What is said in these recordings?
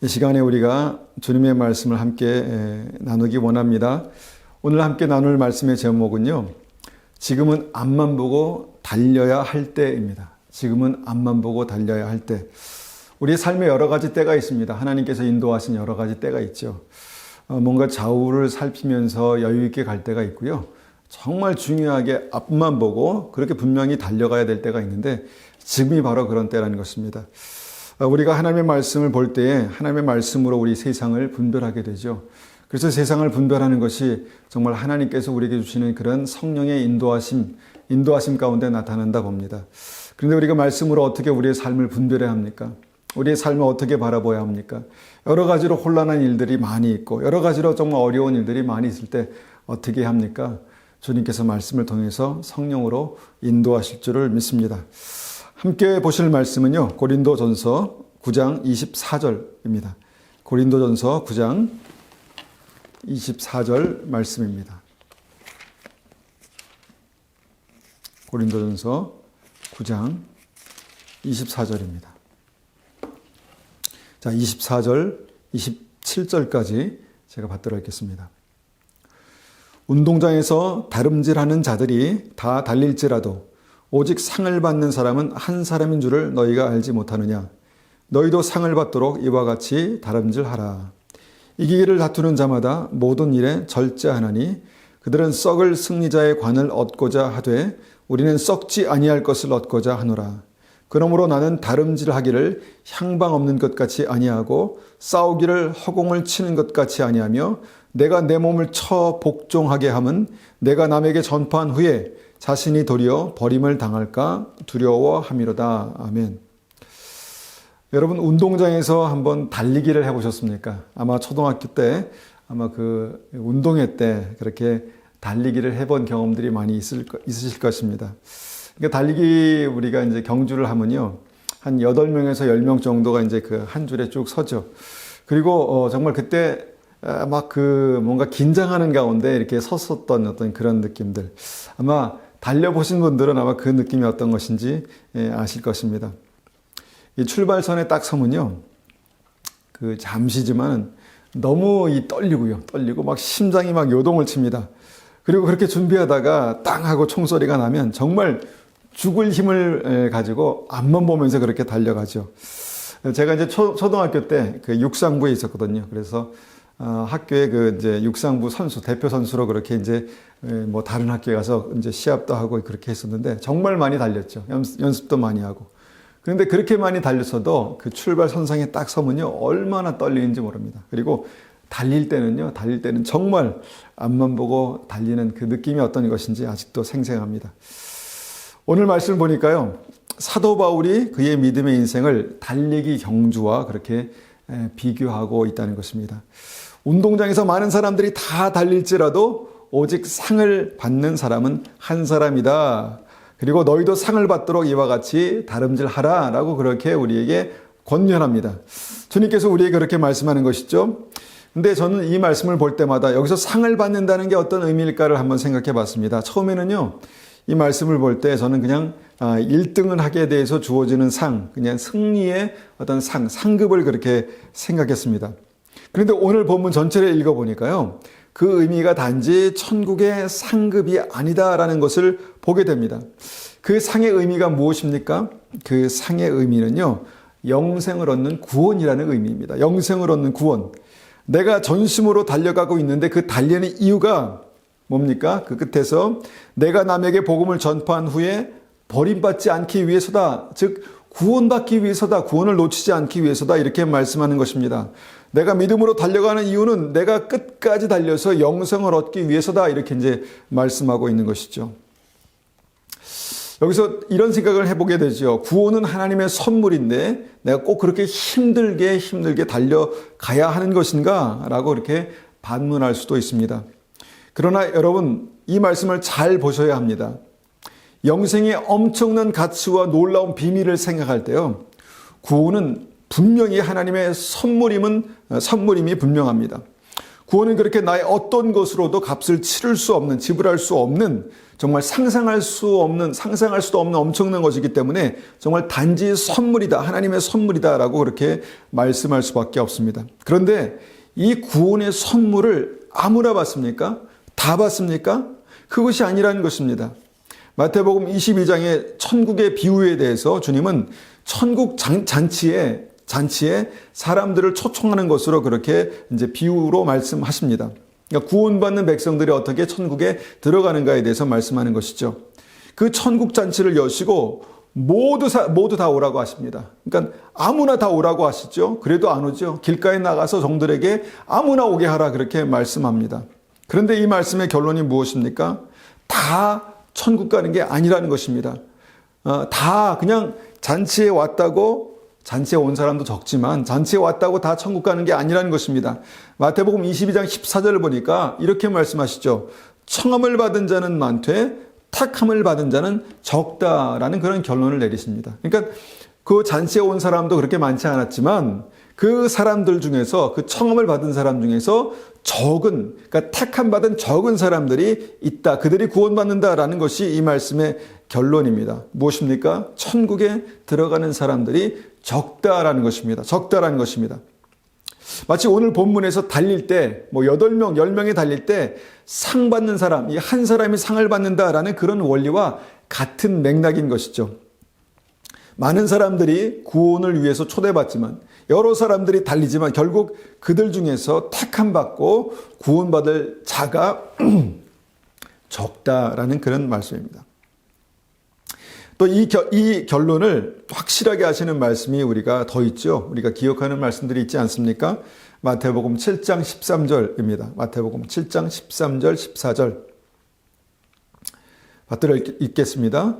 이 시간에 우리가 주님의 말씀을 함께 나누기 원합니다. 오늘 함께 나눌 말씀의 제목은요, 지금은 앞만 보고 달려야 할 때입니다. 지금은 앞만 보고 달려야 할 때. 우리의 삶에 여러 가지 때가 있습니다. 하나님께서 인도하신 여러 가지 때가 있죠. 뭔가 좌우를 살피면서 여유 있게 갈 때가 있고요. 정말 중요하게 앞만 보고 그렇게 분명히 달려가야 될 때가 있는데, 지금이 바로 그런 때라는 것입니다. 우리가 하나님의 말씀을 볼 때에 하나님의 말씀으로 우리 세상을 분별하게 되죠. 그래서 세상을 분별하는 것이 정말 하나님께서 우리에게 주시는 그런 성령의 인도하심 가운데 나타난다 봅니다. 그런데 우리가 말씀으로 어떻게 우리의 삶을 분별해야 합니까? 우리의 삶을 어떻게 바라봐야 합니까? 여러 가지로 혼란한 일들이 많이 있고 여러 가지로 정말 어려운 일들이 많이 있을 때 어떻게 합니까? 주님께서 말씀을 통해서 성령으로 인도하실 줄을 믿습니다. 함께 보실 말씀은요, 고린도전서 9장 24절입니다. 고린도전서 9장 24절 말씀입니다. 고린도전서 9장 24절입니다. 자, 24절, 27절까지 제가 받도록 하겠습니다. 운동장에서 다름질하는 자들이 다 달릴지라도 오직 상을 받는 사람은 한 사람인 줄을 너희가 알지 못하느냐? 너희도 상을 받도록 이와 같이 다름질하라. 이기기를 다투는 자마다 모든 일에 절제하나니 그들은 썩을 승리자의 관을 얻고자 하되 우리는 썩지 아니할 것을 얻고자 하노라. 그러므로 나는 다름질하기를 향방 없는 것 같이 아니하고 싸우기를 허공을 치는 것 같이 아니하며 내가 내 몸을 쳐 복종하게 함은 내가 남에게 전파한 후에 자신이 도리어 버림을 당할까 두려워함이로다. 아멘. 여러분, 운동장에서 한번 달리기를 해보셨습니까? 아마 초등학교 때, 아마 그 운동회 때 그렇게 달리기를 해본 경험들이 많이 있으실 것입니다. 그러니까 달리기 우리가 이제 경주를 하면요, 한 8명에서 10명 정도가 이제 그 한 줄에 쭉 서죠. 그리고 정말 그때 막 그 뭔가 긴장하는 가운데 이렇게 섰었던 어떤 그런 느낌들. 아마 달려보신 분들은 아마 그 느낌이 어떤 것인지 아실 것입니다. 이 출발선에 딱 서면요, 그 잠시지만 너무 떨리고요. 떨리고 막 심장이 막 요동을 칩니다. 그리고 그렇게 준비하다가 땅 하고 총소리가 나면 정말 죽을 힘을 가지고 앞만 보면서 그렇게 달려가죠. 제가 이제 초등학교 때 그 육상부에 있었거든요. 그래서 학교에 그 이제 육상부 선수, 대표 선수로 그렇게 이제 뭐 다른 학교에 가서 이제 시합도 하고 그렇게 했었는데 정말 많이 달렸죠. 연습도 많이 하고. 그런데 그렇게 많이 달렸어도 그 출발 선상에 딱 서면요, 얼마나 떨리는지 모릅니다. 그리고 달릴 때는 정말 앞만 보고 달리는 그 느낌이 어떤 것인지 아직도 생생합니다. 오늘 말씀을 보니까요, 사도 바울이 그의 믿음의 인생을 달리기 경주와 그렇게 비교하고 있다는 것입니다. 운동장에서 많은 사람들이 다 달릴지라도 오직 상을 받는 사람은 한 사람이다. 그리고 너희도 상을 받도록 이와 같이 다름질하라 라고 그렇게 우리에게 권면합니다. 주님께서 우리에게 그렇게 말씀하는 것이죠. 근데 저는 이 말씀을 볼 때마다 여기서 상을 받는다는 게 어떤 의미일까를 한번 생각해 봤습니다. 처음에는요, 이 말씀을 볼 때 저는 그냥 1등을 하게 돼서 주어지는 상, 그냥 승리의 어떤 상급을 그렇게 생각했습니다. 그런데 오늘 본문 전체를 읽어보니까요, 그 의미가 단지 천국의 상급이 아니다라는 것을 보게 됩니다. 그 상의 의미가 무엇입니까? 그 상의 의미는요, 영생을 얻는 구원이라는 의미입니다. 영생을 얻는 구원. 내가 전심으로 달려가고 있는데 그 달리는 이유가 뭡니까? 그 끝에서 내가 남에게 복음을 전파한 후에 버림받지 않기 위해서다. 즉 구원받기 위해서다. 구원을 놓치지 않기 위해서다. 이렇게 말씀하는 것입니다. 내가 믿음으로 달려가는 이유는 내가 끝까지 달려서 영생을 얻기 위해서다. 이렇게 이제 말씀하고 있는 것이죠. 여기서 이런 생각을 해보게 되죠. 구원은 하나님의 선물인데 내가 꼭 그렇게 힘들게 달려가야 하는 것인가? 라고 이렇게 반문할 수도 있습니다. 그러나 여러분, 이 말씀을 잘 보셔야 합니다. 영생의 엄청난 가치와 놀라운 비밀을 생각할 때요, 구원은 분명히 하나님의 선물임이 분명합니다. 구원은 그렇게 나의 어떤 것으로도 값을 치를 수 없는, 지불할 수 없는, 정말 상상할 수도 없는 엄청난 것이기 때문에 정말 단지 선물이다, 하나님의 선물이다라고 그렇게 말씀할 수밖에 없습니다. 그런데 이 구원의 선물을 아무나 받습니까? 다 받습니까? 그것이 아니라는 것입니다. 마태복음 22장의 천국의 비유에 대해서 주님은 천국 잔치에 사람들을 초청하는 것으로 그렇게 이제 비유로 말씀하십니다. 그러니까 구원받는 백성들이 어떻게 천국에 들어가는가에 대해서 말씀하는 것이죠. 그 천국 잔치를 여시고 모두 다 오라고 하십니다. 그러니까 아무나 다 오라고 하시죠. 그래도 안 오죠. 길가에 나가서 종들에게 아무나 오게 하라 그렇게 말씀합니다. 그런데 이 말씀의 결론이 무엇입니까? 다 천국 가는 게 아니라는 것입니다. 다 그냥 잔치에 왔다고, 잔치에 온 사람도 적지만 잔치에 왔다고 다 천국 가는 게 아니라는 것입니다. 마태복음 22장 14절을 보니까 이렇게 말씀하시죠. 청함을 받은 자는 많되 택함을 받은 자는 적다라는 그런 결론을 내리십니다. 그러니까 그 잔치에 온 사람도 그렇게 많지 않았지만 그 사람들 중에서, 그 청함을 받은 사람 중에서 적은, 그러니까 택함 받은 적은 사람들이 있다. 그들이 구원받는다라는 것이 이 말씀의 결론입니다. 무엇입니까? 천국에 들어가는 사람들이 적다라는 것입니다. 적다라는 것입니다. 마치 오늘 본문에서 달릴 때, 8명, 10명이 달릴 때 상 받는 사람, 이 한 사람이 상을 받는다라는 그런 원리와 같은 맥락인 것이죠. 많은 사람들이 구원을 위해서 초대받지만, 여러 사람들이 달리지만 결국 그들 중에서 택함 받고 구원받을 자가 적다라는 그런 말씀입니다. 또 이 결론을 확실하게 하시는 말씀이 우리가 더 있죠. 우리가 기억하는 말씀들이 있지 않습니까? 마태복음 7장 13절입니다. 마태복음 7장 13절 14절 받들어 읽겠습니다.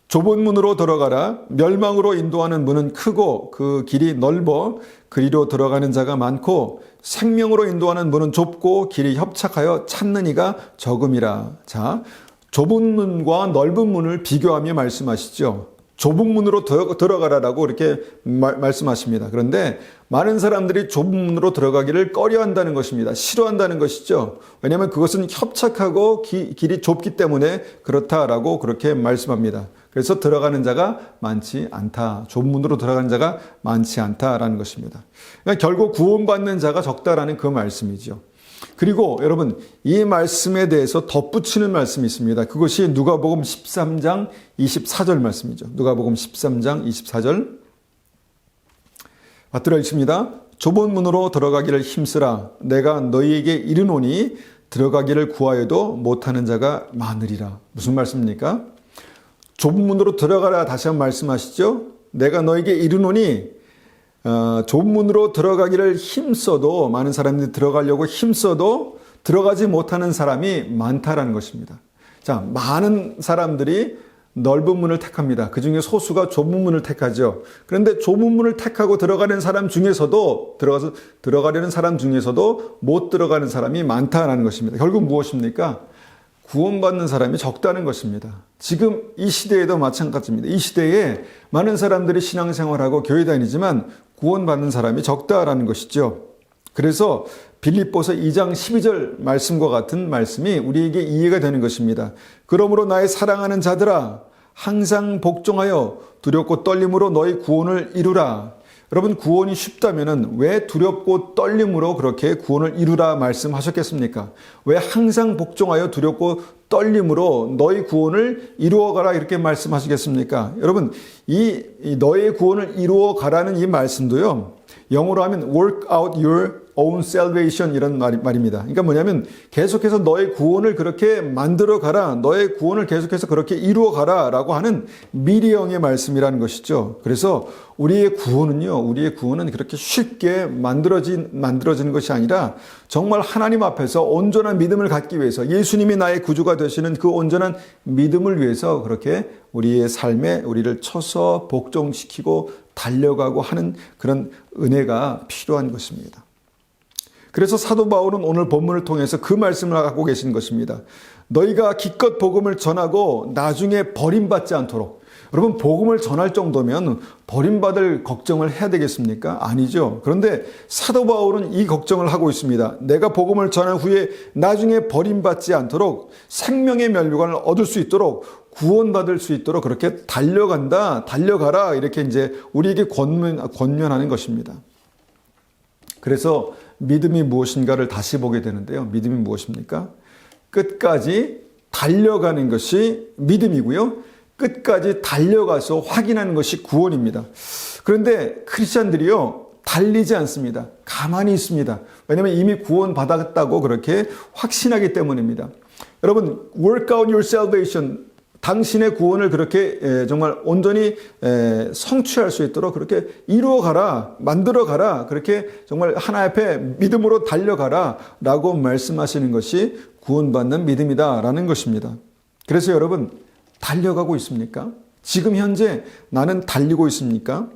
좁은 문으로 들어가라. 멸망으로 인도하는 문은 크고 그 길이 넓어 그리로 들어가는 자가 많고 생명으로 인도하는 문은 좁고 길이 협착하여 찾는 이가 적음이라. 자, 좁은 문과 넓은 문을 비교하며 말씀하시죠. 좁은 문으로 들어가라라고 이렇게 말씀하십니다. 그런데 많은 사람들이 좁은 문으로 들어가기를 꺼려한다는 것입니다. 싫어한다는 것이죠. 왜냐하면 그것은 협착하고 길이 좁기 때문에 그렇다라고 그렇게 말씀합니다. 그래서 들어가는 자가 많지 않다. 좁은 문으로 들어가는 자가 많지 않다라는 것입니다. 그러니까 결국 구원받는 자가 적다라는 그 말씀이죠. 그리고 여러분, 이 말씀에 대해서 덧붙이는 말씀이 있습니다. 그것이 누가복음 13장 24절 말씀이죠. 누가복음 13장 24절 받들어 읽습니다. 좁은 문으로 들어가기를 힘쓰라. 내가 너희에게 이르노니 들어가기를 구하여도 못하는 자가 많으리라. 무슨 말씀입니까? 좁은 문으로 들어가라 다시 한번 말씀하시죠. 내가 너에게 이르노니 좁은 문으로 들어가기를 힘써도, 많은 사람들이 들어가려고 힘써도 들어가지 못하는 사람이 많다라는 것입니다. 자, 많은 사람들이 넓은 문을 택합니다. 그 중에 소수가 좁은 문을 택하죠. 그런데 좁은 문을 택하고 들어가려는 사람 중에서도 못 들어가는 사람이 많다라는 것입니다. 결국 무엇입니까? 구원받는 사람이 적다는 것입니다. 지금 이 시대에도 마찬가지입니다. 이 시대에 많은 사람들이 신앙생활하고 교회 다니지만 구원받는 사람이 적다라는 것이죠. 그래서 빌립보서 2장 12절 말씀과 같은 말씀이 우리에게 이해가 되는 것입니다. 그러므로 나의 사랑하는 자들아, 항상 복종하여 두렵고 떨림으로 너희 구원을 이루라. 여러분, 구원이 쉽다면은 왜 두렵고 떨림으로 그렇게 구원을 이루라 말씀하셨겠습니까? 왜 항상 복종하여 두렵고 떨림으로 너희 구원을 이루어가라 이렇게 말씀하시겠습니까? 여러분, 이 너의 구원을 이루어가라는 이 말씀도요, 영어로 하면 work out your own salvation 이런 말입니다. 그러니까 뭐냐면 계속해서 너의 구원을 그렇게 만들어 가라, 너의 구원을 계속해서 그렇게 이루어 가라 라고 하는 미래형의 말씀이라는 것이죠. 그래서 우리의 구원은 그렇게 쉽게 만들어지는 것이 아니라 정말 하나님 앞에서 온전한 믿음을 갖기 위해서, 예수님이 나의 구주가 되시는 그 온전한 믿음을 위해서 그렇게 우리의 삶에 우리를 쳐서 복종시키고 달려가고 하는 그런 은혜가 필요한 것입니다. 그래서 사도 바울은 오늘 본문을 통해서 그 말씀을 갖고 계신 것입니다. 너희가 기껏 복음을 전하고 나중에 버림받지 않도록, 여러분, 복음을 전할 정도면 버림받을 걱정을 해야 되겠습니까? 아니죠. 그런데 사도 바울은 이 걱정을 하고 있습니다. 내가 복음을 전한 후에 나중에 버림받지 않도록 생명의 면류관을 얻을 수 있도록 구원받을 수 있도록 그렇게 달려가라. 이렇게 이제 우리에게 권면하는 것입니다. 그래서 믿음이 무엇인가를 다시 보게 되는데요. 믿음이 무엇입니까? 끝까지 달려가는 것이 믿음이고요. 끝까지 달려가서 확인하는 것이 구원입니다. 그런데 크리스찬들이요, 달리지 않습니다. 가만히 있습니다. 왜냐하면 이미 구원받았다고 그렇게 확신하기 때문입니다. 여러분, work out your salvation, 당신의 구원을 그렇게 정말 온전히 성취할 수 있도록 그렇게 이루어가라, 만들어가라, 그렇게 정말 하나 앞에 믿음으로 달려가라 라고 말씀하시는 것이 구원받는 믿음이다라는 것입니다. 그래서 여러분, 달려가고 있습니까? 지금 현재 나는 달리고 있습니까?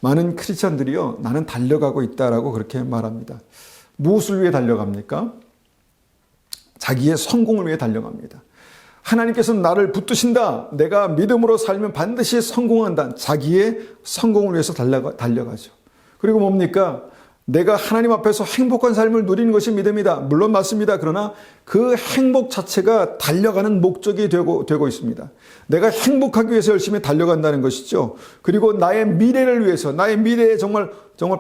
많은 크리스찬들이요, 나는 달려가고 있다라고 그렇게 말합니다. 무엇을 위해 달려갑니까? 자기의 성공을 위해 달려갑니다. 하나님께서는 나를 붙드신다. 내가 믿음으로 살면 반드시 성공한다. 자기의 성공을 위해서 달려가죠. 그리고 뭡니까? 내가 하나님 앞에서 행복한 삶을 누리는 것이 믿음이다. 물론 맞습니다. 그러나 그 행복 자체가 달려가는 목적이 되고 있습니다. 내가 행복하기 위해서 열심히 달려간다는 것이죠. 그리고 나의 미래를 위해서, 나의 미래의 정말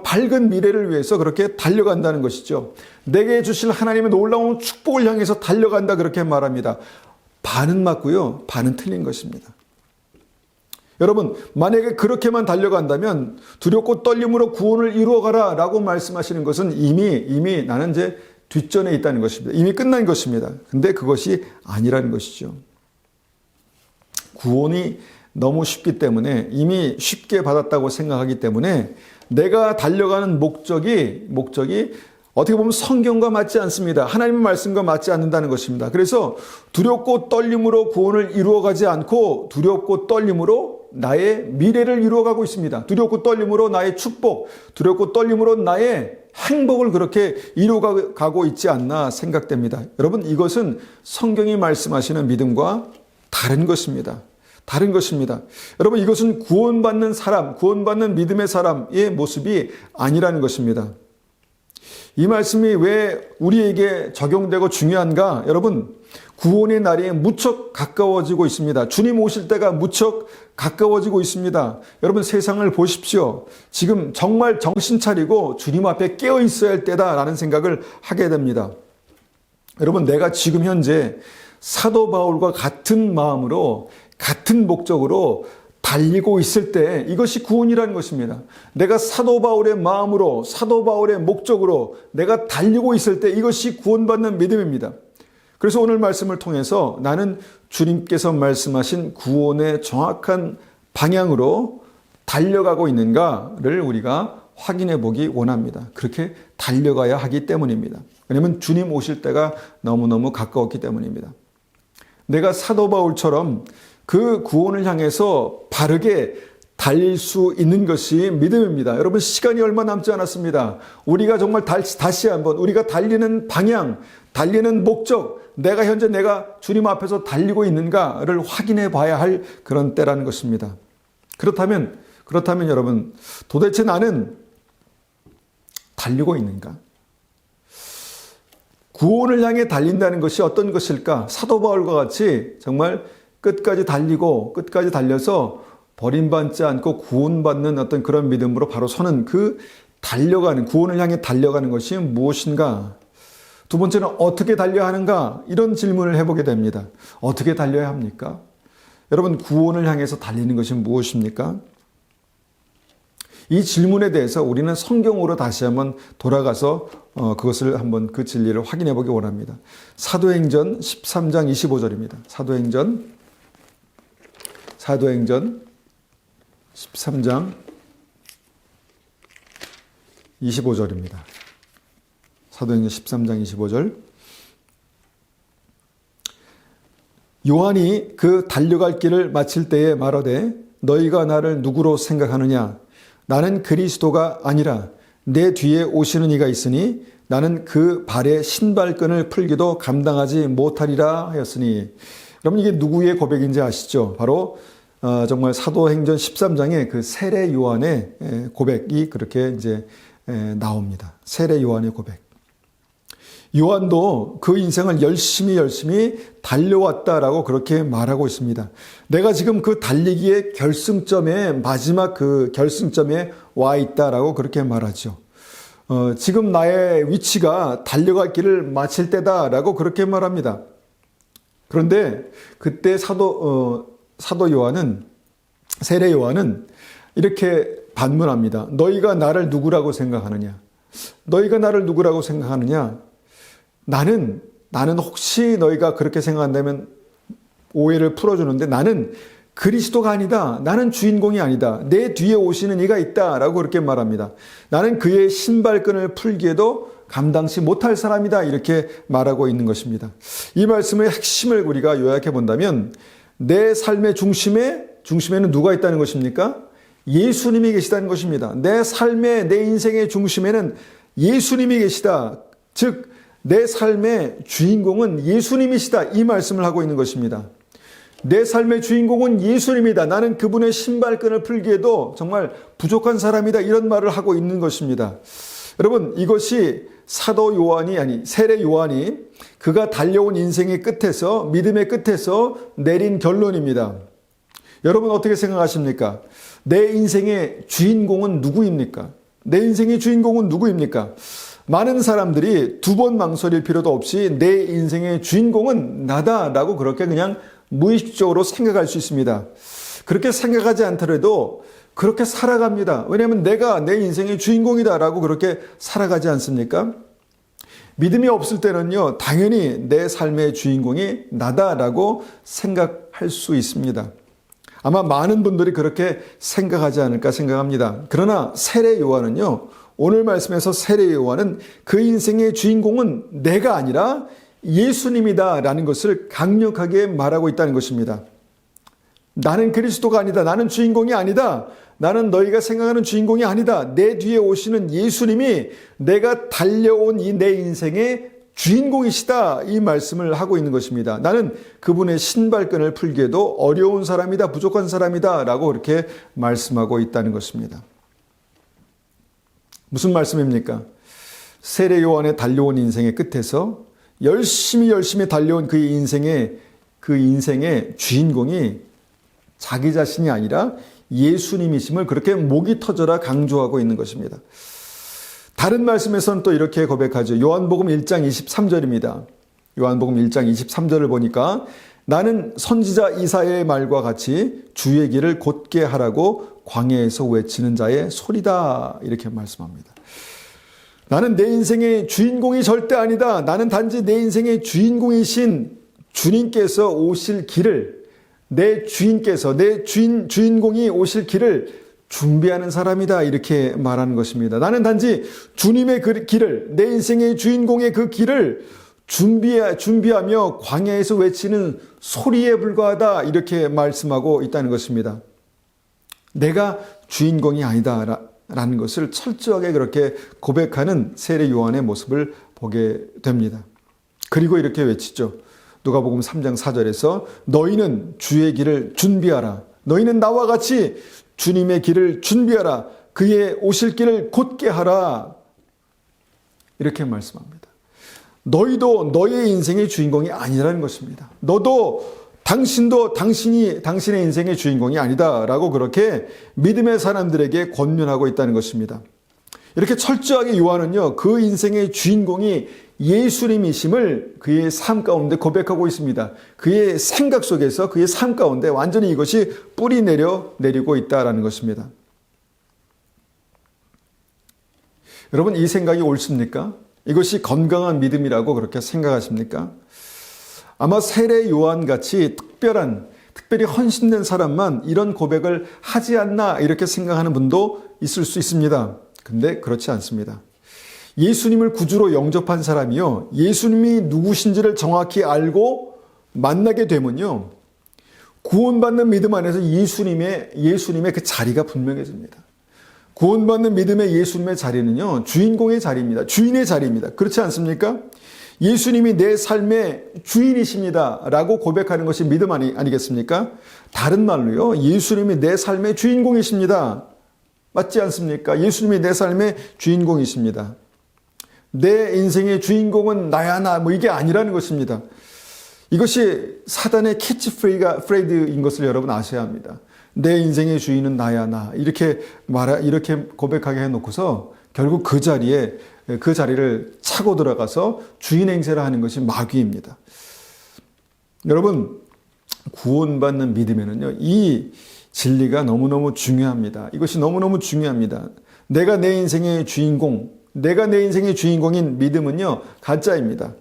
밝은 미래를 위해서 그렇게 달려간다는 것이죠. 내게 주실 하나님의 놀라운 축복을 향해서 달려간다, 그렇게 말합니다. 반은 맞고요, 반은 틀린 것입니다. 여러분, 만약에 그렇게만 달려간다면 두렵고 떨림으로 구원을 이루어가라 라고 말씀하시는 것은 이미 나는 이제 뒷전에 있다는 것입니다. 이미 끝난 것입니다. 근데 그것이 아니라는 것이죠. 구원이 너무 쉽기 때문에, 이미 쉽게 받았다고 생각하기 때문에 내가 달려가는 목적이 어떻게 보면 성경과 맞지 않습니다. 하나님의 말씀과 맞지 않는다는 것입니다. 그래서 두렵고 떨림으로 구원을 이루어가지 않고 두렵고 떨림으로 나의 미래를 이루어가고 있습니다. 두렵고 떨림으로 나의 축복, 두렵고 떨림으로 나의 행복을 그렇게 이루어가고 있지 않나 생각됩니다. 여러분, 이것은 성경이 말씀하시는 믿음과 다른 것입니다. 다른 것입니다. 여러분, 이것은 구원받는 믿음의 사람의 모습이 아니라는 것입니다. 이 말씀이 왜 우리에게 적용되고 중요한가? 여러분, 구원의 날이 무척 가까워지고 있습니다. 주님 오실 때가 무척 가까워지고 있습니다. 여러분, 세상을 보십시오. 지금 정말 정신 차리고 주님 앞에 깨어 있어야 할 때다라는 생각을 하게 됩니다. 여러분, 내가 지금 현재 사도 바울과 같은 마음으로, 같은 목적으로 달리고 있을 때 이것이 구원이라는 것입니다. 내가 사도 바울의 마음으로, 사도 바울의 목적으로 내가 달리고 있을 때 이것이 구원받는 믿음입니다. 그래서 오늘 말씀을 통해서 나는 주님께서 말씀하신 구원의 정확한 방향으로 달려가고 있는가를 우리가 확인해 보기 원합니다. 그렇게 달려가야 하기 때문입니다. 왜냐하면 주님 오실 때가 너무너무 가까웠기 때문입니다. 내가 사도 바울처럼 그 구원을 향해서 바르게 달릴 수 있는 것이 믿음입니다. 여러분, 시간이 얼마 남지 않았습니다. 우리가 정말 다시 한번 우리가 달리는 방향, 달리는 목적, 내가 주님 앞에서 달리고 있는가를 확인해 봐야 할 그런 때라는 것입니다. 그렇다면 여러분, 도대체 나는 달리고 있는가? 구원을 향해 달린다는 것이 어떤 것일까? 사도 바울과 같이 정말 끝까지 달려서 버림받지 않고 구원받는 어떤 그런 믿음으로 바로 서는 그 구원을 향해 달려가는 것이 무엇인가? 두 번째는 어떻게 달려야 하는가? 이런 질문을 해보게 됩니다. 어떻게 달려야 합니까? 여러분, 구원을 향해서 달리는 것이 무엇입니까? 이 질문에 대해서 우리는 성경으로 다시 한번 돌아가서 그것을 한번 그 진리를 확인해 보기 원합니다. 사도행전 13장 25절입니다. 사도행전 13장 25절입니다. 사도행전 13장 25절. 요한이 그 달려갈 길을 마칠 때에 말하되 너희가 나를 누구로 생각하느냐? 나는 그리스도가 아니라 내 뒤에 오시는 이가 있으니 나는 그 발의 신발끈을 풀기도 감당하지 못하리라 하였으니. 여러분, 이게 누구의 고백인지 아시죠? 바로 정말 사도행전 13장에 그 세례 요한의 고백이 그렇게 이제 나옵니다. 세례 요한의 고백. 요한도 그 인생을 열심히 달려왔다라고 그렇게 말하고 있습니다. 내가 지금 그 달리기의 결승점에, 마지막 그 결승점에 와 있다라고 그렇게 말하죠. 지금 나의 위치가 달려갈 길을 마칠 때다라고 그렇게 말합니다. 그런데 그때 사도 요한은, 세례 요한은 이렇게 반문합니다. 너희가 나를 누구라고 생각하느냐? 너희가 나를 누구라고 생각하느냐? 나는 혹시 너희가 그렇게 생각한다면 오해를 풀어주는데, 나는 그리스도가 아니다. 나는 주인공이 아니다. 내 뒤에 오시는 이가 있다라고 그렇게 말합니다. 나는 그의 신발끈을 풀기에도 감당치 못할 사람이다. 이렇게 말하고 있는 것입니다. 이 말씀의 핵심을 우리가 요약해 본다면, 내 삶의 중심에는 누가 있다는 것입니까? 예수님이 계시다는 것입니다. 내 삶의, 내 인생의 중심에는 예수님이 계시다. 즉, 내 삶의 주인공은 예수님이시다. 이 말씀을 하고 있는 것입니다. 내 삶의 주인공은 예수님이다. 나는 그분의 신발끈을 풀기에도 정말 부족한 사람이다. 이런 말을 하고 있는 것입니다. 여러분, 이것이 세례 요한이 그가 달려온 인생의 끝에서, 믿음의 끝에서 내린 결론입니다. 여러분 어떻게 생각하십니까? 내 인생의 주인공은 누구입니까? 내 인생의 주인공은 누구입니까? 많은 사람들이 두 번 망설일 필요도 없이 내 인생의 주인공은 나다라고 그렇게 그냥 무의식적으로 생각할 수 있습니다. 그렇게 생각하지 않더라도 그렇게 살아갑니다. 왜냐하면 내가 내 인생의 주인공이다라고 그렇게 살아가지 않습니까? 믿음이 없을 때는요, 당연히 내 삶의 주인공이 나다라고 생각할 수 있습니다. 아마 많은 분들이 그렇게 생각하지 않을까 생각합니다. 그러나 세례 요한은요, 오늘 말씀에서 세례 요한은 그 인생의 주인공은 내가 아니라 예수님이다라는 것을 강력하게 말하고 있다는 것입니다. 나는 그리스도가 아니다. 나는 주인공이 아니다. 나는 너희가 생각하는 주인공이 아니다. 내 뒤에 오시는 예수님이 내가 달려온 이 내 인생의 주인공이시다. 이 말씀을 하고 있는 것입니다. 나는 그분의 신발끈을 풀기에도 어려운 사람이다. 부족한 사람이다. 라고 그렇게 말씀하고 있다는 것입니다. 무슨 말씀입니까? 세례 요한의 달려온 인생의 끝에서 열심히 달려온 그 인생의 주인공이 자기 자신이 아니라 예수님이심을 그렇게 목이 터져라 강조하고 있는 것입니다. 다른 말씀에서는 또 이렇게 고백하죠. 요한복음 1장 23절입니다. 요한복음 1장 23절을 보니까 나는 선지자 이사야의 말과 같이 주의 길을 곧게 하라고 광야에서 외치는 자의 소리다. 이렇게 말씀합니다. 나는 내 인생의 주인공이 절대 아니다. 나는 단지 내 인생의 주인공이신 주님께서 오실 길을, 내 주인공이 오실 길을 준비하는 사람이다. 이렇게 말하는 것입니다. 나는 단지 주님의 그 길을, 내 인생의 주인공의 그 길을 준비하며 광야에서 외치는 소리에 불과하다. 이렇게 말씀하고 있다는 것입니다. 내가 주인공이 아니다. 라는 것을 철저하게 그렇게 고백하는 세례 요한의 모습을 보게 됩니다. 그리고 이렇게 외치죠. 누가복음 3장 4절에서 너희는 주의 길을 준비하라. 너희는 나와 같이 주님의 길을 준비하라. 그의 오실 길을 곧게 하라. 이렇게 말씀합니다. 너희도 너의 인생의 주인공이 아니라는 것입니다. 당신도 당신의 인생의 주인공이 아니다라고 그렇게 믿음의 사람들에게 권면하고 있다는 것입니다. 이렇게 철저하게 요한은요, 그 인생의 주인공이 예수님이심을 그의 삶 가운데 고백하고 있습니다. 그의 생각 속에서 그의 삶 가운데 완전히 이것이 뿌리 내리고 있다라는 것입니다. 여러분, 이 생각이 옳습니까? 이것이 건강한 믿음이라고 그렇게 생각하십니까? 아마 세례 요한같이 특별히 헌신된 사람만 이런 고백을 하지 않나 이렇게 생각하는 분도 있을 수 있습니다. 근데 그렇지 않습니다. 예수님을 구주로 영접한 사람이요, 예수님이 누구신지를 정확히 알고 만나게 되면요, 구원받는 믿음 안에서 예수님의 그 자리가 분명해집니다. 구원받는 믿음의 예수님의 자리는요, 주인공의 자리입니다. 주인의 자리입니다. 그렇지 않습니까? 예수님이 내 삶의 주인이십니다 라고 고백하는 것이 믿음 아니겠습니까? 다른 말로요, 예수님이 내 삶의 주인공이십니다. 맞지 않습니까? 예수님이 내 삶의 주인공이십니다. 내 인생의 주인공은 나야 나 이게 아니라는 것입니다. 이것이 사단의 캐치프레이즈인 것을 여러분 아셔야 합니다. 내 인생의 주인은 나야 나 이렇게 고백하게 해놓고서 결국 그 자리를 차고 들어가서 주인 행세를 하는 것이 마귀입니다. 여러분, 구원받는 믿음에는요, 이 진리가 너무너무 중요합니다. 이것이 너무너무 중요합니다. 내가 내 인생의 주인공인 믿음은요, 가짜입니다.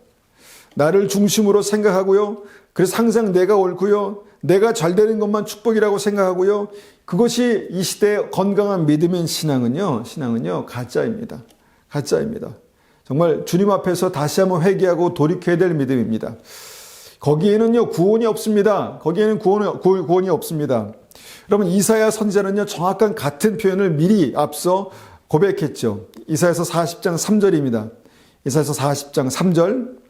나를 중심으로 생각하고요, 그래서 항상 내가 옳고요, 내가 잘 되는 것만 축복이라고 생각하고요, 그것이 이 시대의 건강한 믿음인 신앙은요, 가짜입니다. 가짜입니다. 정말 주님 앞에서 다시 한번 회개하고 돌이켜야 될 믿음입니다. 거기에는요, 구원이 없습니다. 거기에는 구원이 없습니다. 여러분, 이사야 선지자는요, 정확한 같은 표현을 미리 앞서 고백했죠. 이사야서 40장 3절입니다. 이사야서 40장 3절.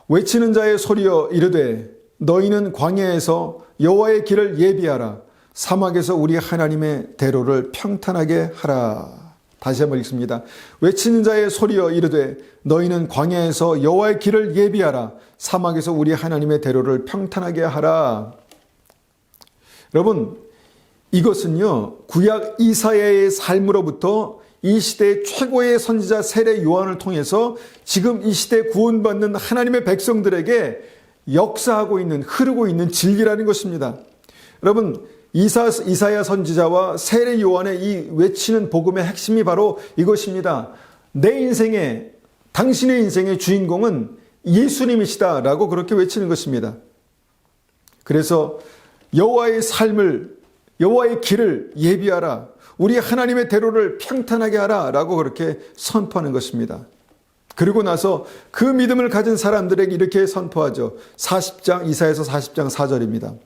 외치는 자의 소리여 이르되 너희는 광야에서 여호와의 길을 예비하라. 사막에서 우리 하나님의 대로를 평탄하게 하라. 다시 한번 읽습니다. 외치는 자의 소리여 이르되 너희는 광야에서 여호와의 길을 예비하라. 사막에서 우리 하나님의 대로를 평탄하게 하라. 여러분, 이것은요, 구약 이사야의 삶으로부터 이 시대의 최고의 선지자 세례 요한을 통해서 지금 이 시대에 구원받는 하나님의 백성들에게 역사하고 있는, 흐르고 있는 진리라는 것입니다. 여러분, 이사야 선지자와 세례 요한의 이 외치는 복음의 핵심이 바로 이것입니다. 당신의 인생의 주인공은 예수님이시다라고 그렇게 외치는 것입니다. 그래서 여호와의 길을 예비하라. 우리 하나님의 대로를 평탄하게 하라 라고 그렇게 선포하는 것입니다. 그리고 나서 그 믿음을 가진 사람들에게 이렇게 선포하죠. 이사야서 40장 4절입니다.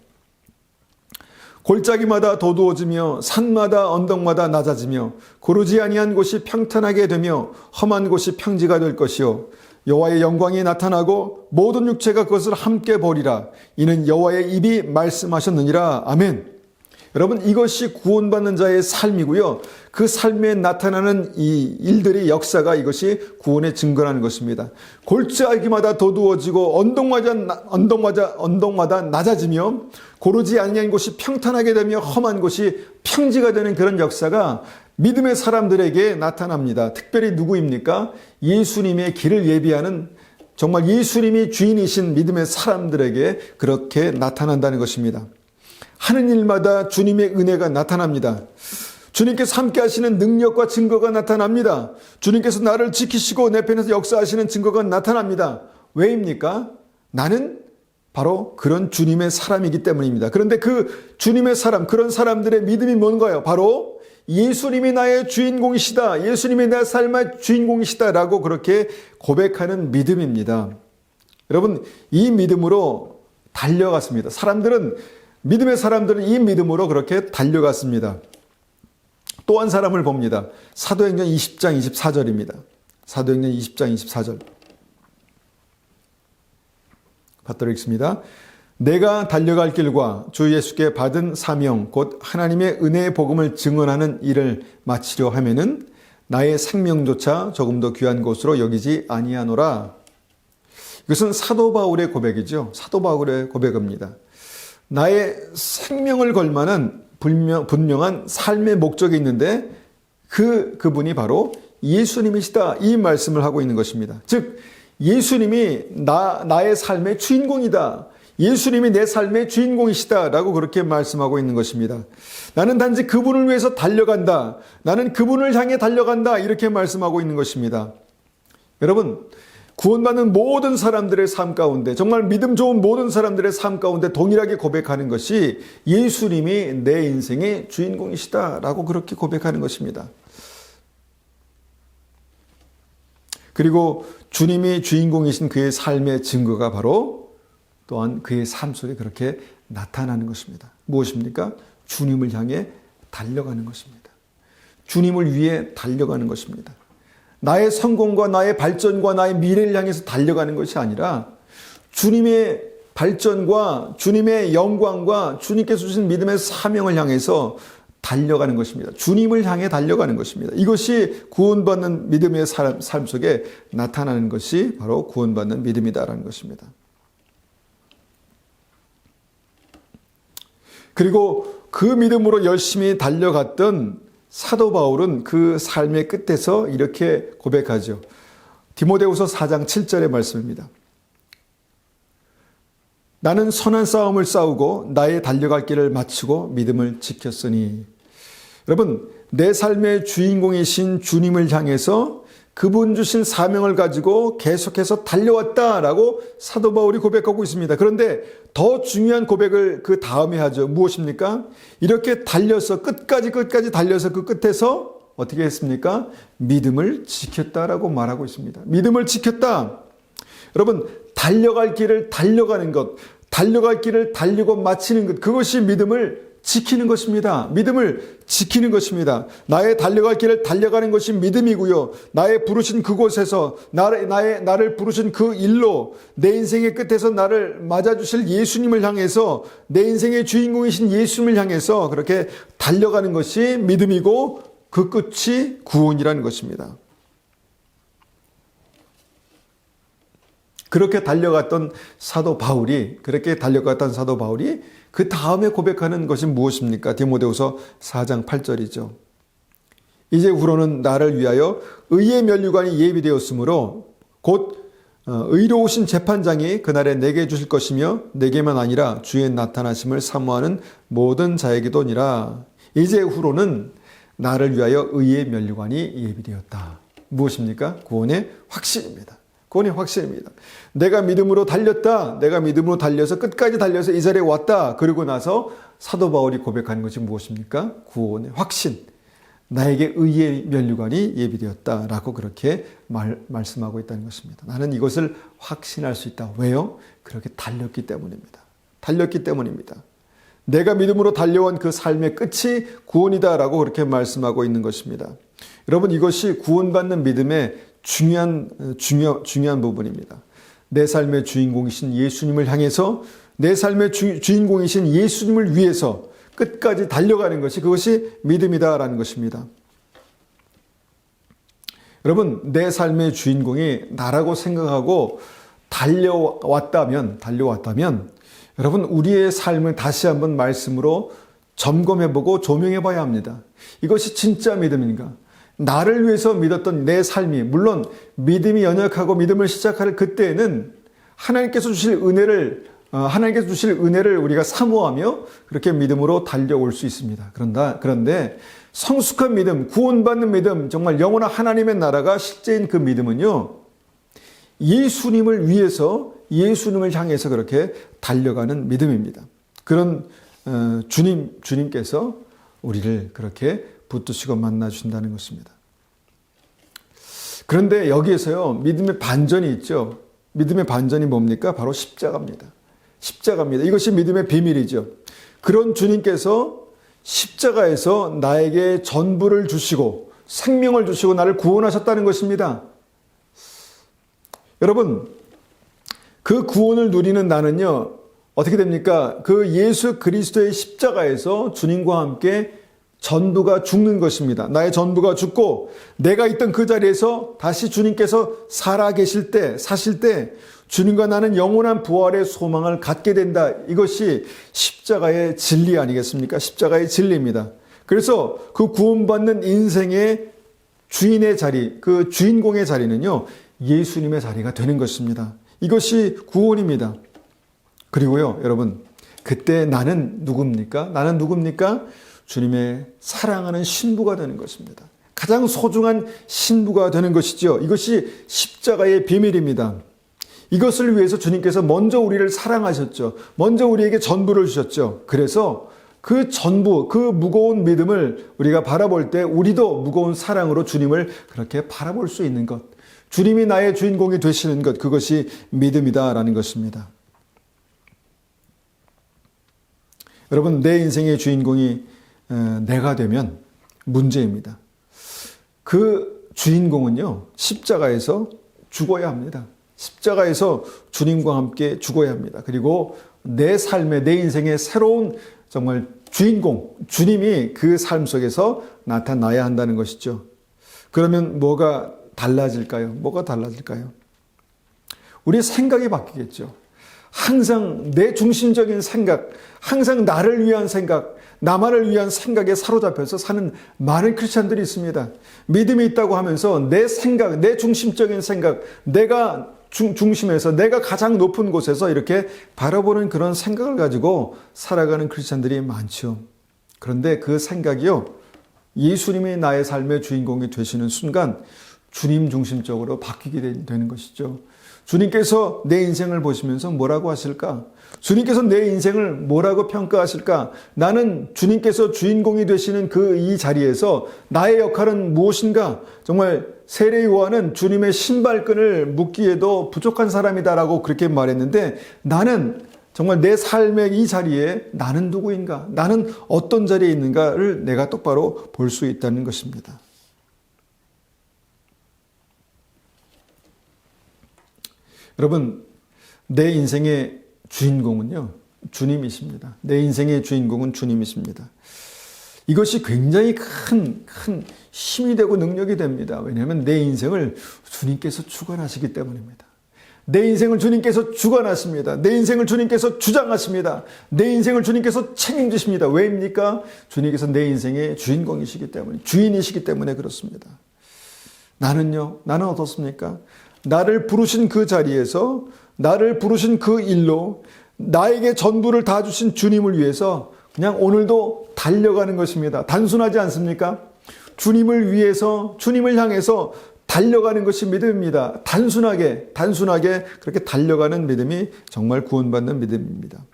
골짜기마다 도두어지며 산마다 언덕마다 낮아지며 고르지 아니한 곳이 평탄하게 되며 험한 곳이 평지가 될 것이요 여호와의 영광이 나타나고 모든 육체가 그것을 함께 보리라. 이는 여호와의 입이 말씀하셨느니라. 아멘. 여러분, 이것이 구원받는 자의 삶이고요. 그 삶에 나타나는 이 일들의 역사가 이것이 구원의 증거라는 것입니다. 골짜기마다 도두어지고 언덕마다 낮아지며 고르지 아니한 곳이 평탄하게 되며 험한 곳이 평지가 되는 그런 역사가 믿음의 사람들에게 나타납니다. 특별히 누구입니까? 예수님의 길을 예비하는, 정말 예수님이 주인이신 믿음의 사람들에게 그렇게 나타난다는 것입니다. 하는 일마다 주님의 은혜가 나타납니다. 주님께서 함께 하시는 능력과 증거가 나타납니다. 주님께서 나를 지키시고 내 편에서 역사하시는 증거가 나타납니다. 왜입니까? 나는 바로 그런 주님의 사람이기 때문입니다. 그런데 그 주님의 사람, 그런 사람들의 믿음이 뭔가요? 바로 예수님이 나의 주인공이시다. 예수님이 내 삶의 주인공이시다라고 그렇게 고백하는 믿음입니다. 여러분, 이 믿음으로 달려갔습니다. 믿음의 사람들은 이 믿음으로 그렇게 달려갔습니다. 또 한 사람을 봅니다. 사도행전 20장 24절입니다. 사도행전 20장 24절. 받들어 읽습니다. 내가 달려갈 길과 주 예수께 받은 사명 곧 하나님의 은혜의 복음을 증언하는 일을 마치려 하면은 나의 생명조차 조금 더 귀한 것으로 여기지 아니하노라. 이것은 사도 바울의 고백이죠. 사도 바울의 고백입니다. 나의 생명을 걸 만한 분명한 삶의 목적이 있는데 그분이 바로 예수님이시다. 이 말씀을 하고 있는 것입니다. 즉 예수님이 나의 삶의 주인공이다. 예수님이 내 삶의 주인공이시다라고 그렇게 말씀하고 있는 것입니다. 나는 단지 그분을 위해서 달려간다. 나는 그분을 향해 달려간다. 이렇게 말씀하고 있는 것입니다. 여러분, 구원받는 모든 사람들의 삶 가운데, 정말 믿음 좋은 모든 사람들의 삶 가운데 동일하게 고백하는 것이 예수님이 내 인생의 주인공이시다라고 그렇게 고백하는 것입니다. 그리고 주님이 주인공이신 그의 삶의 증거가 바로 또한 그의 삶 속에 그렇게 나타나는 것입니다. 무엇입니까? 주님을 향해 달려가는 것입니다. 주님을 위해 달려가는 것입니다. 나의 성공과 나의 발전과 나의 미래를 향해서 달려가는 것이 아니라 주님의 발전과 주님의 영광과 주님께서 주신 믿음의 사명을 향해서 달려가는 것입니다. 주님을 향해 달려가는 것입니다. 이것이 구원받는 믿음의 삶 속에 나타나는 것이 바로 구원받는 믿음이다라는 것입니다. 그리고 그 믿음으로 열심히 달려갔던 사도 바울은 그 삶의 끝에서 이렇게 고백하죠. 디모데후서 4장 7절의 말씀입니다. 나는 선한 싸움을 싸우고 나의 달려갈 길을 마치고 믿음을 지켰으니. 여러분, 내 삶의 주인공이신 주님을 향해서 그분 주신 사명을 가지고 계속해서 달려왔다라고 사도 바울이 고백하고 있습니다. 그런데 더 중요한 고백을 그 다음에 하죠. 무엇입니까? 이렇게 달려서 끝까지 달려서 그 끝에서 어떻게 했습니까? 믿음을 지켰다라고 말하고 있습니다. 믿음을 지켰다. 여러분, 달려갈 길을 달려가는 것, 달려갈 길을 달리고 마치는 것, 그것이 믿음을 지키는 것입니다. 믿음을 지키는 것입니다. 나의 달려갈 길을 달려가는 것이 믿음이고요. 나의 부르신 그곳에서 나를 부르신 그 일로 내 인생의 끝에서 나를 맞아주실 예수님을 향해서 내 인생의 주인공이신 예수님을 향해서 그렇게 달려가는 것이 믿음이고 그 끝이 구원이라는 것입니다. 그렇게 달려갔던 사도 바울이 그 다음에 고백하는 것이 무엇입니까? 디모데후서 4장 8절이죠. 이제후로는 나를 위하여 의의 면류관이 예비되었으므로 곧 의로우신 재판장이 그날에 내게 주실 것이며 내게만 아니라 주의 나타나심을 사모하는 모든 자에게도니라. 이제후로는 나를 위하여 의의 면류관이 예비되었다. 무엇입니까? 구원의 확신입니다. 구원의 확신입니다. 내가 믿음으로 달렸다. 내가 믿음으로 달려서 끝까지 달려서 이 자리에 왔다. 그리고 나서 사도 바울이 고백하는 것이 무엇입니까? 구원의 확신. 나에게 의의 면류관이 예비되었다라고 그렇게 말씀하고 있다는 것입니다. 나는 이것을 확신할 수 있다. 왜요? 그렇게 달렸기 때문입니다. 달렸기 때문입니다. 내가 믿음으로 달려온 그 삶의 끝이 구원이다라고 그렇게 말씀하고 있는 것입니다. 여러분, 이것이 구원받는 믿음의 중요한 부분입니다. 내 삶의 주인공이신 예수님을 향해서 내 삶의 주인공이신 예수님을 위해서 끝까지 달려가는 것이 그것이 믿음이다라는 것입니다. 여러분, 내 삶의 주인공이 나라고 생각하고 달려왔다면 여러분, 우리의 삶을 다시 한번 말씀으로 점검해보고 조명해봐야 합니다. 이것이 진짜 믿음인가? 나를 위해서 믿었던 내 삶이, 물론 믿음이 연약하고 믿음을 시작할 그때에는 하나님께서 주실 은혜를 우리가 사모하며 그렇게 믿음으로 달려올 수 있습니다. 그런데 성숙한 믿음, 구원받는 믿음, 정말 영원한 하나님의 나라가 실제인 그 믿음은요, 예수님을 위해서, 예수님을 향해서 그렇게 달려가는 믿음입니다. 그런 주님께서 우리를 그렇게 붙드시고 만나주신다는 것입니다. 그런데 여기에서요, 믿음의 반전이 있죠. 믿음의 반전이 뭡니까? 바로 십자가입니다. 십자가입니다. 이것이 믿음의 비밀이죠. 그런 주님께서 십자가에서 나에게 전부를 주시고 생명을 주시고 나를 구원하셨다는 것입니다. 여러분, 그 구원을 누리는 나는요, 어떻게 됩니까? 그 예수 그리스도의 십자가에서 주님과 함께 전부가 죽는 것입니다. 나의 전부가 죽고 내가 있던 그 자리에서 다시 주님께서 사실 때 주님과 나는 영원한 부활의 소망을 갖게 된다. 이것이 십자가의 진리 아니겠습니까? 십자가의 진리입니다. 그래서 그 구원받는 인생의 주인의 자리, 그 주인공의 자리는요, 예수님의 자리가 되는 것입니다. 이것이 구원입니다. 그리고요, 여러분, 그때 나는 누굽니까? 주님의 사랑하는 신부가 되는 것입니다. 가장 소중한 신부가 되는 것이죠. 이것이 십자가의 비밀입니다. 이것을 위해서 주님께서 먼저 우리를 사랑하셨죠. 먼저 우리에게 전부를 주셨죠. 그래서 그 전부, 그 무거운 믿음을 우리가 바라볼 때 우리도 무거운 사랑으로 주님을 그렇게 바라볼 수 있는 것. 주님이 나의 주인공이 되시는 것, 그것이 믿음이다라는 것입니다. 여러분, 내 인생의 주인공이 내가 되면 문제입니다. 그 주인공은요, 십자가에서 죽어야 합니다. 십자가에서 주님과 함께 죽어야 합니다. 그리고 내 삶의, 내 인생의 새로운 정말 주인공, 주님이 그 삶 속에서 나타나야 한다는 것이죠. 그러면 뭐가 달라질까요? 뭐가 달라질까요? 우리 생각이 바뀌겠죠. 항상 내 중심적인 생각, 항상 나를 위한 생각, 나만을 위한 생각에 사로잡혀서 사는 많은 크리스찬들이 있습니다. 믿음이 있다고 하면서 내 생각, 내 중심적인 생각, 내가 중심에서 내가 가장 높은 곳에서 이렇게 바라보는 그런 생각을 가지고 살아가는 크리스찬들이 많죠. 그런데 그 생각이요, 예수님이 나의 삶의 주인공이 되시는 순간 주님 중심적으로 바뀌게 되는 것이죠. 주님께서 내 인생을 보시면서 뭐라고 하실까? 주님께서 내 인생을 뭐라고 평가하실까? 나는 주님께서 주인공이 되시는 이 자리에서 나의 역할은 무엇인가? 정말 세례 요한은 주님의 신발끈을 묶기에도 부족한 사람이다라고 그렇게 말했는데, 나는 정말 내 삶의 이 자리에 나는 누구인가? 나는 어떤 자리에 있는가를 내가 똑바로 볼 수 있다는 것입니다. 여러분, 내 인생의 주인공은요, 주님이십니다. 내 인생의 주인공은 주님이십니다. 이것이 굉장히 큰 힘이 되고 능력이 됩니다. 왜냐하면 내 인생을 주님께서 주관하시기 때문입니다. 내 인생을 주님께서 주관하십니다. 내 인생을 주님께서 주장하십니다. 내 인생을 주님께서 책임지십니다. 왜입니까? 주님께서 내 인생의 주인공이시기 때문에, 주인이시기 때문에 그렇습니다. 나는 어떻습니까? 나를 부르신 그 자리에서, 나를 부르신 그 일로 나에게 전부를 다 주신 주님을 위해서 그냥 오늘도 달려가는 것입니다. 단순하지 않습니까? 주님을 위해서, 주님을 향해서 달려가는 것이 믿음입니다. 단순하게 그렇게 달려가는 믿음이 정말 구원받는 믿음입니다.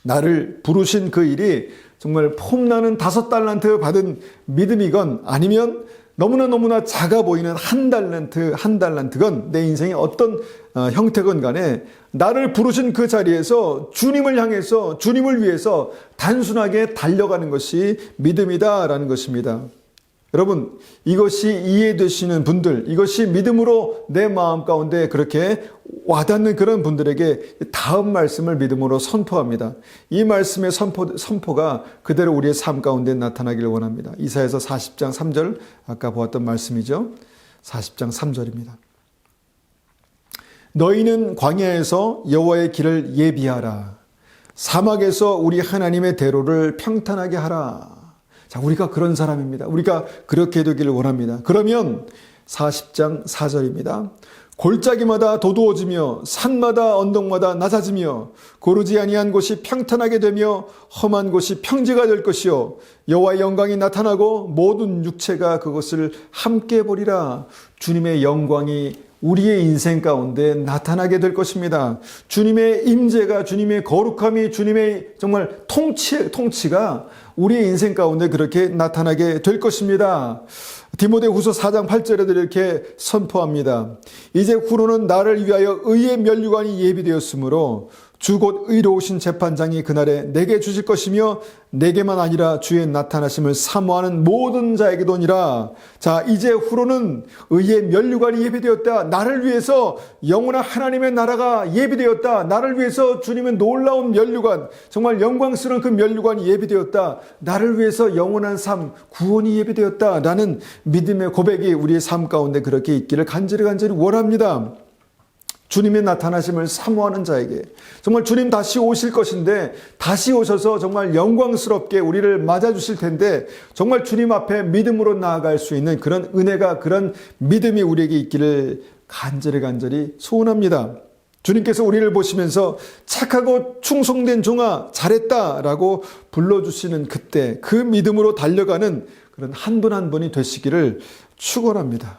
나를 부르신 그 일이 정말 폼나는 5달란트 받은 믿음이건, 아니면 너무나 작아 보이는 한 달란트건, 내 인생의 어떤 형태건 간에 나를 부르신 그 자리에서 주님을 향해서, 주님을 위해서 단순하게 달려가는 것이 믿음이다라는 것입니다. 여러분, 이것이 이해되시는 분들, 이것이 믿음으로 내 마음 가운데 그렇게 와닿는 그런 분들에게 다음 말씀을 믿음으로 선포합니다. 이 말씀의 선포가 그대로 우리의 삶 가운데 나타나기를 원합니다. 이사야서 40장 3절, 아까 보았던 말씀이죠. 40장 3절입니다. 너희는 광야에서 여호와의 길을 예비하라. 사막에서 우리 하나님의 대로를 평탄하게 하라. 자, 우리가 그런 사람입니다. 우리가 그렇게 되기를 원합니다. 그러면 40장 4절입니다. 골짜기마다 도두어지며 산마다 언덕마다 낮아지며 고르지 아니한 곳이 평탄하게 되며 험한 곳이 평지가 될 것이요 여호와의 영광이 나타나고 모든 육체가 그것을 함께 보리라. 주님의 영광이 우리의 인생 가운데 나타나게 될 것입니다. 주님의 임재가, 주님의 거룩함이, 주님의 정말 통치가 우리의 인생 가운데 그렇게 나타나게 될 것입니다. 디모데후서 4장 8절에도 이렇게 선포합니다. 이제 후로는 나를 위하여 의의 면류관이 예비되었으므로 주 곧 의로우신 재판장이 그날에 내게 주실 것이며 내게만 아니라 주의 나타나심을 사모하는 모든 자에게도니라. 자, 이제 후로는 의의 면류관이 예비되었다. 나를 위해서 영원한 하나님의 나라가 예비되었다. 나를 위해서 주님의 놀라운 면류관, 정말 영광스러운 그 면류관이 예비되었다. 나를 위해서 영원한 삶, 구원이 예비되었다. 라는 믿음의 고백이 우리의 삶 가운데 그렇게 있기를 간절히 원합니다. 주님의 나타나심을 사모하는 자에게, 정말 주님 다시 오실 것인데, 다시 오셔서 정말 영광스럽게 우리를 맞아주실 텐데, 정말 주님 앞에 믿음으로 나아갈 수 있는 그런 은혜가, 그런 믿음이 우리에게 있기를 간절히 소원합니다. 주님께서 우리를 보시면서 착하고 충성된 종아 잘했다라고 불러주시는 그때 그 믿음으로 달려가는 그런 한 분 한 분이 되시기를 축원합니다.